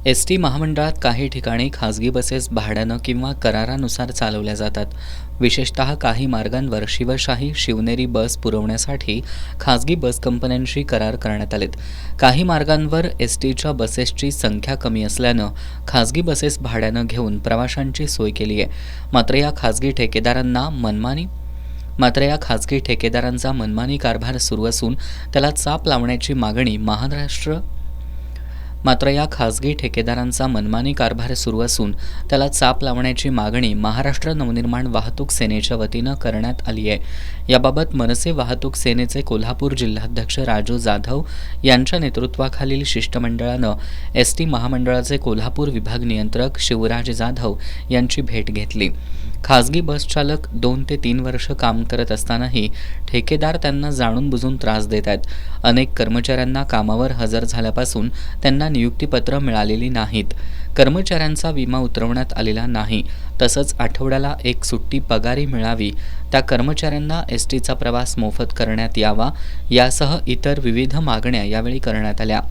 ST महामंडळात काही ठिकाणी खासगी बसेस भाड्यानं किंवा करारानुसार चालवल्या जातात. विशेषतः काही मार्गांवर शिवशाही, शिवनेरी बस पुरवण्यासाठी खासगी बस कंपन्यांशी करार करण्यात आलेत. काही मार्गांवर एस.टीच्या बसेसची संख्या कमी असल्यानं खासगी बसेस भाड्यानं घेऊन प्रवाशांची सोय केली आहे. मात्र या खासगी ठेकेदारांचा मनमानी कारभार सुरू असून त्याला चाप लावण्याची मागणी महाराष्ट्र नवनिर्माण वाहतूक सेनेच्या वतीनं करण्यात आली आहे. याबाबत मनसे वाहतूक सेनेचे कोल्हापूर जिल्हाध्यक्ष राजू जाधव यांच्या नेतृत्वाखालील शिष्टमंडळानं एस.टी महामंडळाचे कोल्हापूर विभाग नियंत्रक शिवराज जाधव यांची भेट घेतली. खासगी बस चालक 2 ते 3 वर्ष काम करत असतानाही ठेकेदार त्यांना जाणून बुजून त्रास देत आहेत. अनेक कर्मचाऱ्यांना कामावर हजर झाल्यापासून त्यांना नियुक्तीपत्र मिळालेली नाहीत. कर्मचाऱ्यांचा विमा उतरवण्यात आलेला नाही. तसंच आठवड्याला एक सुट्टी पगारी मिळावी, त्या कर्मचाऱ्यांना एस.टीचा प्रवास मोफत करण्यात यावा यासह इतर विविध मागण्या यावेळी करण्यात आल्या.